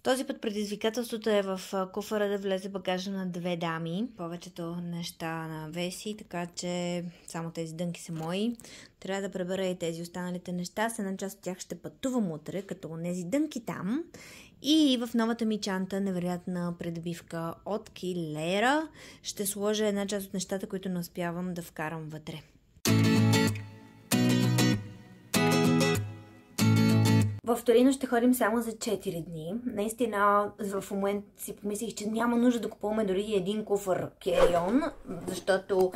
Този път предизвикателството е в куфара да влезе багажа на две дами. Повечето неща на Веси, така че само тези дънки са мои. Трябва да пребера и тези останалите неща. С една част от тях ще пътувам утре, като тези дънки там. И в новата ми чанта, невероятна придобивка от Килера, ще сложа една част от нещата, които не успявам да вкарам вътре. В Торино ще ходим само за 4 дни. Наистина, в момент си помислих, че няма нужда да купуваме дори един куфар carry-on, защото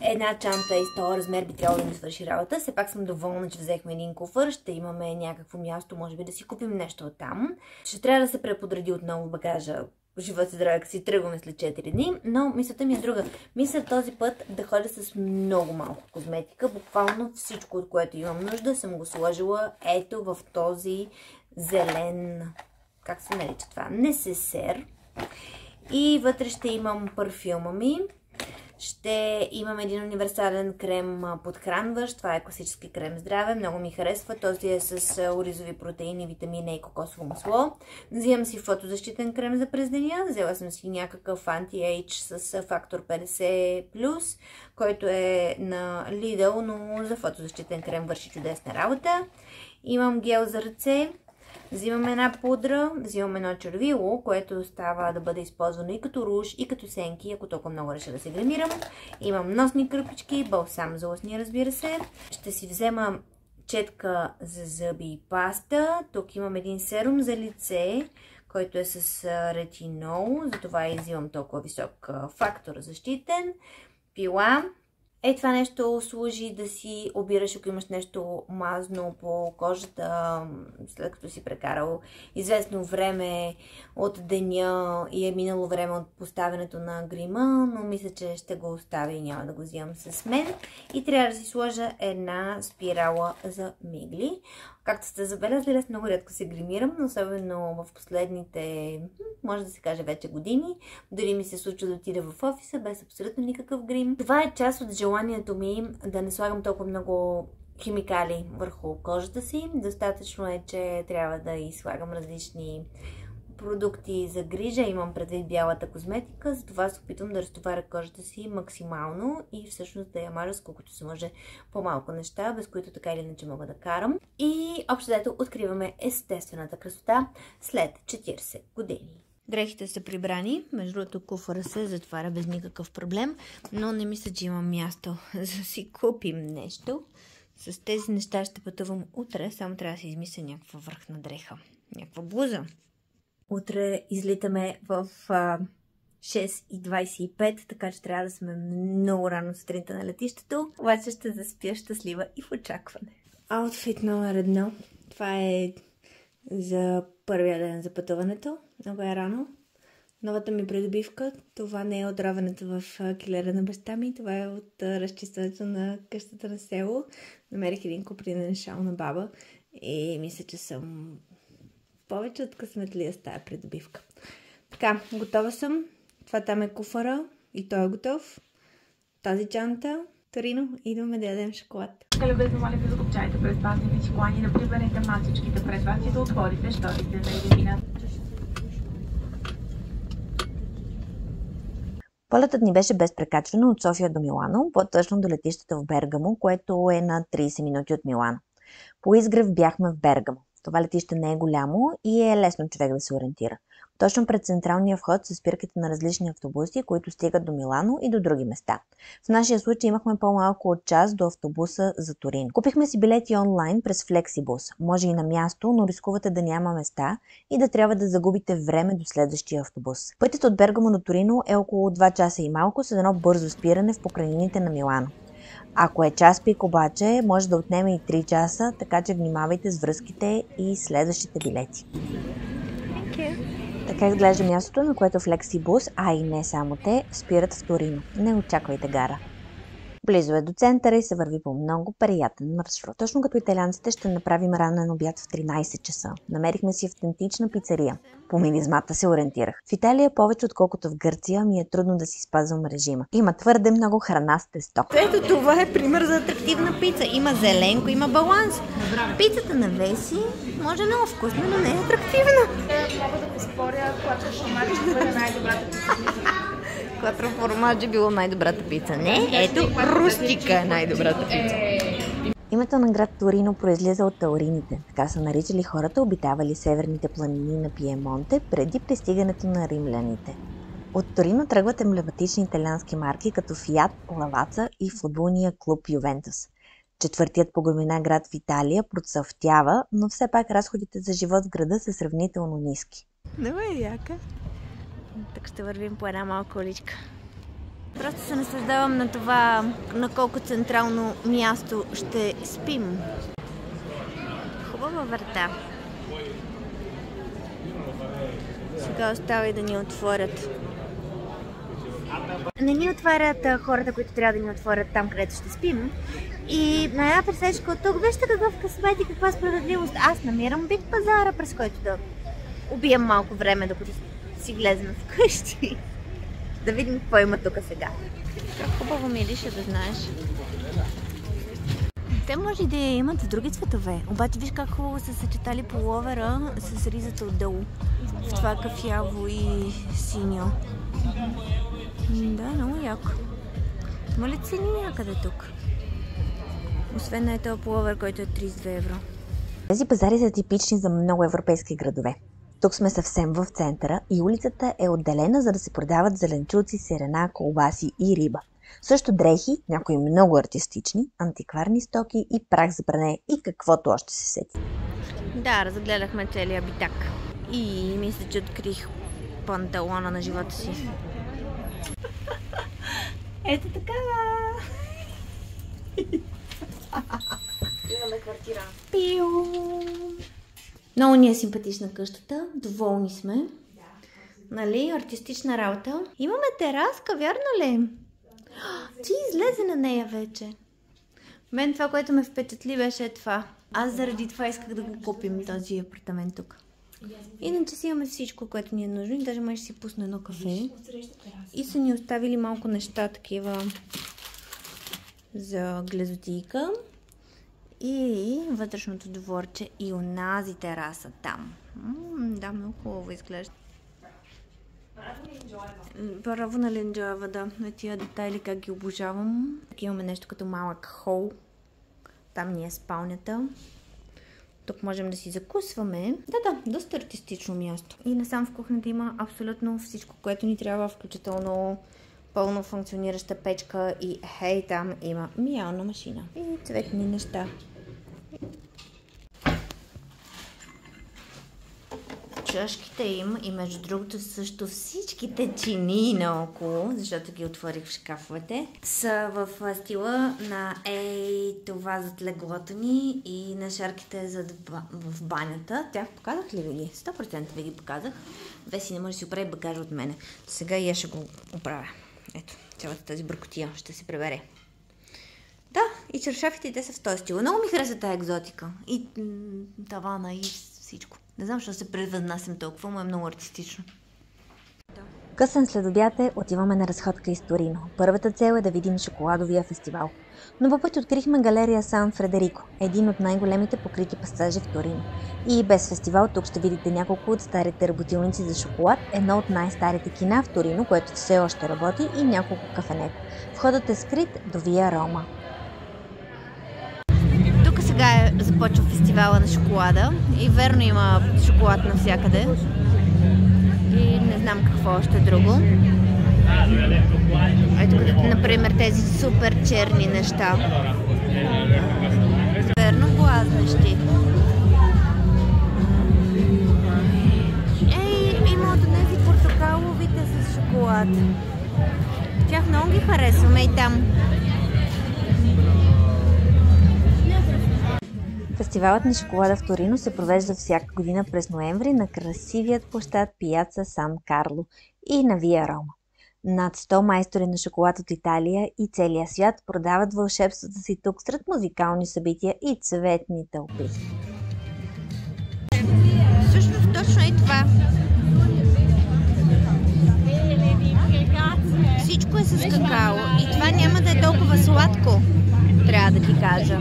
една чанта и 100 размер би трябвало да ни свърши работа. Все пак съм доволна, че взехме един куфар. Ще имаме някакво място, може би да си купим нещо оттам. Ще трябва да се преподреди отново багажа. Живот се здраве, си тръгваме след 4 дни, но мисълта ми е друга. Мисля този път да ходя с много малко козметика. Буквално всичко, от което имам нужда, съм го сложила ето в този зелен, как се нарича това, несесер. И вътре ще имам парфюма ми. Ще имам един универсален крем подхранващ. Това е класически крем здраве. Много ми харесва. Този е с оризови протеини, витамина и кокосово масло. Взимам си фотозащитен крем за през деня. Взела съм си някакъв анти-ейдж с фактор 50+, който е на Lidl, но за фотозащитен крем върши чудесна работа. Имам гел за ръце. Взимам една пудра, взимам едно червило, което става да бъде използвано и като руж, и като сенки, ако толкова много реша да се гримирам. Имам носни кърпички, балсам за устни, разбира се. Ще си взема четка за зъби и паста. Тук имам един серум за лице, който е с ретинол, затова и взимам толкова висок фактор защитен. Пила. Това нещо служи да си обираш, ако имаш нещо мазно по кожата, след като си прекарал известно време от деня и е минало време от поставянето на грима, но мисля, че ще го оставя и няма да го взимам с мен. И трябва да си сложа една спирала за мигли. Както сте забелязали, аз много рядко се гримирам, но особено в последните, може да се каже вече години. Дори ми се случва да отида в офиса без абсолютно никакъв грим. Това е част от желанието ми да не слагам толкова много химикали върху кожата си. Достатъчно е, че трябва да изслагам различни продукти за грижа, имам предвид бялата козметика, затова се опитвам да разтоваря кожата си максимално и всъщност да я мажа с колкото се може по-малко неща, без които така или иначе мога да карам. И общо взето откриваме естествената красота след 40 години. Дрехите са прибрани, между другото куфара се затваря без никакъв проблем, но не мисля, че имам място за да си купим нещо. С тези неща ще пътувам утре, само трябва да си измисля някаква върхна дреха, някаква блуза. Утре излитаме в 6:25, така че трябва да сме много рано сутринта на летището. Обаче ще заспя щастлива и в очакване. Аутфит номер 1. Това е за първия ден за пътуването. Много е рано. Новата ми придобивка. Това не е от равенето в килера на баща ми. Това е от разчистването на къщата на село. Намерих един купринен шал на баба и мисля, че съм повече от късметлия с тая придобивка. Така, готова съм. Това там е куфара и той е готов. Тази чанта, Торино, идваме да ядем шоколад. Любезно моля ви, закопчайте предпазните чеколани, да приберете масичките пред вас и да отворите шторите за иллюминат. Полетът ни беше без прекачване от София до Милано, по-точно до летището в Бергамо, което е на 30 минути от Милано. По изгрев бяхме в Бергамо. Това летище не е голямо и е лесно човек да се ориентира. Точно пред централния вход са спирките на различни автобуси, които стигат до Милано и до други места. В нашия случай имахме по-малко от час до автобуса за Торино. Купихме си билети онлайн през Flexibus. Може и на място, но рискувате да няма места и да трябва да загубите време до следващия автобус. Пътят от Бергамо до Торино е около 2 часа и малко с едно бързо спиране в покрайнините на Милано. Ако е час пик обаче, може да отнеме и 3 часа, така че внимавайте с връзките и следващите билети. Така изглежда мястото, на което Flexibus, а и не само те, спират в Торино. Не очаквайте гара. Близо е до центъра и се върви по много приятен маршрут. Точно като италианците ще направим ранен обяд в 13 часа. Намерихме си автентична пицария. По миризмата се ориентирах. В Италия повече отколкото в Гърция ми е трудно да си спазвам режима. Има твърде много храна с тесто. Ето това е пример за атрактивна пица. Има зеленко, има баланс. Пицата на Веси може много вкусна, но не е атрактивна. най-добрата пица. Кватро формаджо било най-добрата пица. Не, ето рустика е най-добрата пица. Името на град Торино произлиза от таурините. Така са наричали хората, обитавали северните планини на Пиемонте преди пристигането на римляните. От Торино тръгват емблематични италиански марки като Фиат, Лаваца и футболния клуб Ювентус. Четвъртият по големина град в Италия процъфтява, но все пак разходите за живот в града са сравнително ниски. Много е яка. Так ще вървим по една малка уличка. Просто се наслаждавам на това, на колко централно място ще спим. Хубава врата. Сега остава и да ни отворят. Не ни отварят хората, които трябва да ни отворят там, където ще спим. И на една пресечка от тук, вижте какъв късмет и каква справедливост. Аз намирам биг пазара, през който да убием малко време, докато си влезем вкъщи. Да видим какво има тук сега. Хубаво мирише, да знаеш. Те може и да я имат в други цветове. Обаче виж как хубаво са съчетали пуловера с ризата отдолу. В това кафяво и синьо. Да, много яко. Има ли цени някъде тук? Освен на този пуловер, който е 32 евро. Тези пазари са типични за много европейски градове. Тук сме съвсем в центъра и улицата е отделена, за да се продават зеленчуци, сирена, колбаси и риба. Също дрехи, някои много артистични, антикварни стоки и прах за пране и каквото още се сети. Да, разгледахме целия битак. И мисля, че открих панталона на живота си. Ето така! Имаме квартира. Пиу! Много ни е симпатична къщата, доволни сме. Нали, артистична работа. Имаме тераска, вярно ли? Ти излезе на нея вече. Мен това, което ме впечатли, беше това. Аз заради това исках да го купим, този апартамент тук. Иначе си имаме всичко, което ни е нужно и даже може да си пусна едно кафе. И са ни оставили малко неща такива за глезотийка. И вътрешното дворче и онази тераса там. Да, много хубаво изглежда. Право на Ленджава, да. На тия детайли как ги обожавам. Тук имаме нещо като малък хол. Там ни е спалнята. Тук можем да си закусваме. Да, доста артистично място. И насам в кухнята има абсолютно всичко, което ни трябва, включително пълно функционираща печка и хей, там има миялна машина. И цветни неща. Чашките им и между другото също всичките чинии наоколо, защото ги отворих в шкафовете, са в стила на това зад леглото ни и на шарките в банята. Тях показах ли ви? 100% ви ги показах. Веси не може да си оправи багажа от мене. Сега и аз ще го оправя. Ето, цялата тази бъркотия ще се прибере. Да, и чершафите те са в този стил. Много ми хареса тази екзотика. И тавана и всичко. Не знам, защо се превъзнасям толкова, но е много артистично. Късен следобед отиваме на разходка из Торино. Първата цел е да видим шоколадовия фестивал. Но по път открихме галерия Сан Фредерико, един от най-големите покрити пасажи в Торино. И без фестивал тук ще видите няколко от старите работилници за шоколад, едно от най-старите кина в Торино, което все още работи, и няколко кафенета. Входът е скрит до Вия Рома. Тук сега започва фестивала на шоколада и верно има шоколад навсякъде. И не знам какво още друго. Ето като, например, тези супер черни неща. Верно блазнещи. Има от тези портокаловите с шоколад. Тях много ги харесваме и там. Фестивалът на шоколада в Торино се провежда всяка година през ноември на красивият площад Пияца Сан Карло и на Вия Рома. Над 100 майстори на шоколад от Италия и целия свят продават вълшебството си тук сред музикални събития и цветни тълпи. Всъщност точно е това. Всичко е с какао и това няма да е толкова сладко, трябва да ти кажа.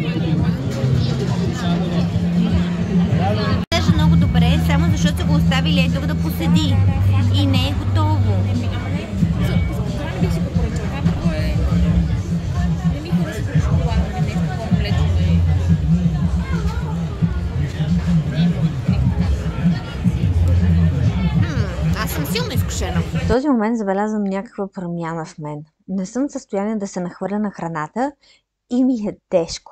Изглежда много добре, само защото са го оставили тук да поседи и не е готово. Ама не, това не бих си го поръчала. Това какво е... Не ми харесва по шоколада, не нещо такова млечно е. Аз съм силно изкушена. В този момент забелязвам някаква промяна в мен. Не съм в състояние да се нахвърля на храната и ми е тежко.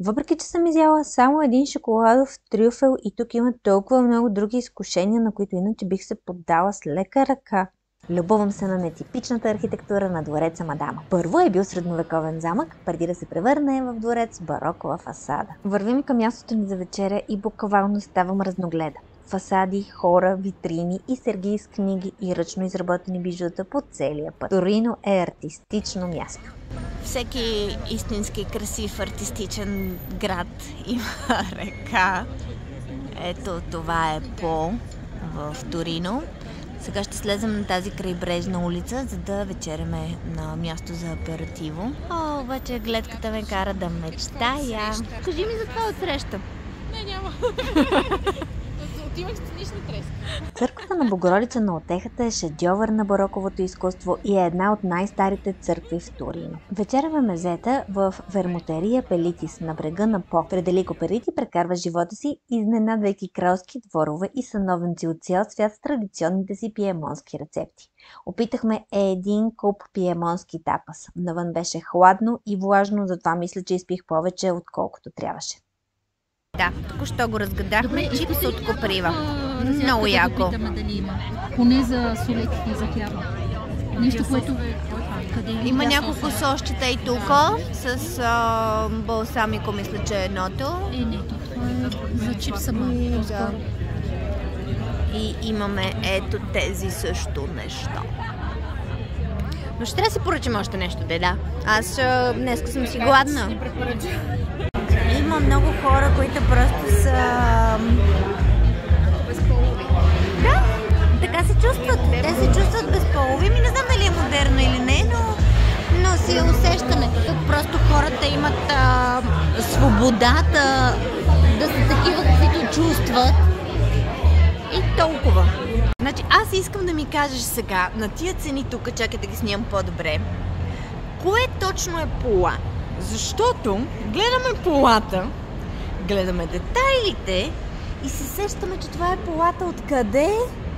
Въпреки че съм изяла само един шоколадов трюфел и тук има толкова много други изкушения, на които иначе бих се поддала с лека ръка. Любовам се на нетипичната архитектура на двореца Мадама. Първо е бил средновековен замък, преди да се превърне в дворец с барокова фасада. Вървим към мястото ни за вечеря и буквално ставам разногледа. Фасади, хора, витрини и сергии с книги и ръчно изработени бижута по целия път. Торино е артистично място. Всеки истински красив артистичен град има река. Ето това е По в Торино. Сега ще слезем на тази крайбрежна улица, за да вечеряме на място за аперативо. О, обаче гледката ме кара да мечтая. Кажи ми за това отсреща. Не, няма. Отивах сценична треска. Църквата на Богородица на утехата е шедьовър на бароковото изкуство и е една от най-старите църкви в Торино. Вечеряме мезета в Вермутерия Пелитис на брега на По. Фредерико Перити прекарва живота си, изненадвайки кралски дворове и съновници от цял свят с традиционните си пиемонски рецепти. Опитахме един куп пиемонски тапас. Навън беше хладно и влажно, затова мисля, че изпих повече, отколкото трябваше. Да, току-що го разгадахме. Чипс от коприва. Много яко. Поне за солетите и за хляба. Нещо, което... Има няколко сосчета и тук с балсамико, мисля, че е едното. Не, за чипса малко. Да. И имаме ето тези също неща. Но ще трябва да си поръчам още нещо, да. Аз днеска съм си гладна. Има много хора, които просто са... безполови. Да, така се чувстват. Те се чувстват безполови. Не знам дали е модерно или не, но си е усещане. Тук просто хората имат свободата да са такива, каквито чувстват. И толкова. Значи аз искам да ми кажеш сега, на тия цени тук, чакай да ги снимам по-добре, кое точно е пола? Защото гледаме полата, гледаме детайлите и се сещаме, че това е полата откъде?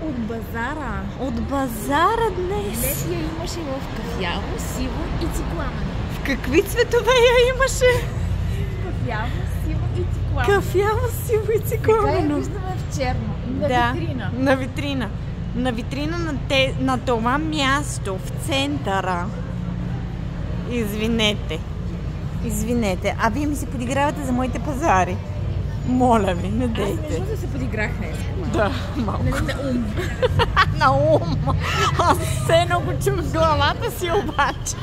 От базара. От базара днес. Днес я имаше в кафяво, сиво и цикламено. В какви цветове я имаше? Кафяво, сиво и цикламено. Кафяво, сиво и цикламено. Сега я виждаме в черно. На витрина. На витрина. На витрина на това място в центъра. Извинете, а вие ми се подигравате за моите пазари. Моля ви, не дейте. Аз да се подиграх днес. Да, малко. На ум. На ум. Аз все много чух в главата си обаче.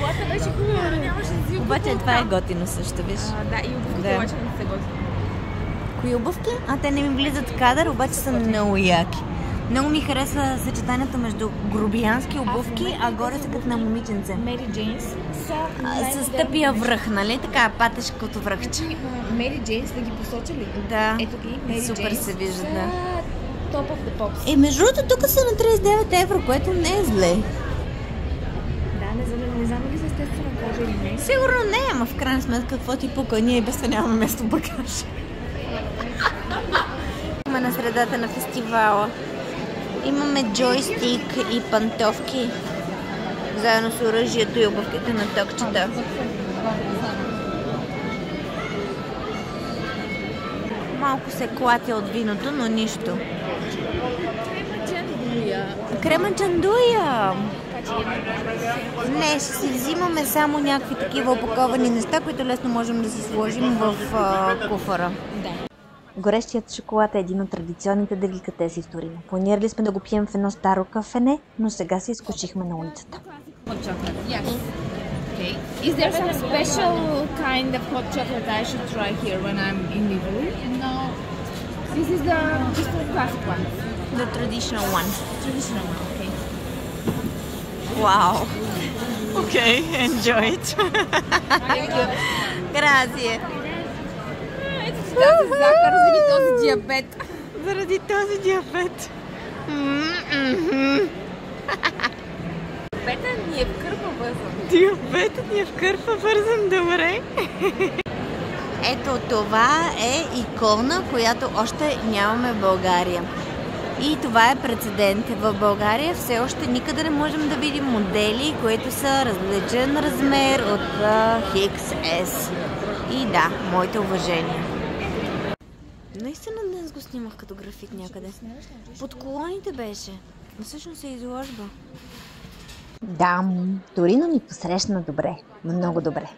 Колата беше хубава, но нямаше да си Обаче това е готино също, виж. Да, и обувките обаче не са готини. Кои обувки? Те не ми влизат в кадър, обаче са много яки. Много ми харесва съчетанието между грубиянски обувки, а горе са като на момиченце. Мери Джейнс са... С тъпия връх, нали? Така, патешкото връхче. Мери Джейнс, да ги посоча ли? Да. Ето ги, Мери Джейнс. Супер се вижда, да. Top of the Pops. Между другото, тук са на 39 евро, което не е зле. Да, не знам дали са естествена кожа или не. Сигурно не, ама в крайна сметка какво ти пука? Ние без това нямаме место в багаж. На средата на фестивала. Имаме джойстик и пантовки, заедно с оръжието и обувките на токчета. Малко се клатя от виното, но нищо. Крема джандуя! Не, ще си взимаме само някакви такива опаковани неща, които лесно можем да си сложим в куфара. Горещият шоколад е един от традиционните деликатеси в Торино. Планирали сме да го пием в едно старо кафене, но сега се изкучихме на улицата. Okay. Is there some special kind of hot chocolate I should try here when I'm in Liverpool? No. This is the just the classic one. The traditional one. Traditional one, okay. Wow. Okay, enjoy it. Grazie. Заради този диабет. Заради този диабет. ни е в кърпа вързан. Диабетът ни е в кърпа вързан, добре. Ето това е икона, която още нямаме в България. И това е прецедент. В България все още никъде не можем да видим модели, които са различен размер от XS. И да, моите уважения. Наистина днес го снимах като графит някъде. Под колоните беше. Но всъщност е изложба. Да, Торино ни посрещна добре. Много добре.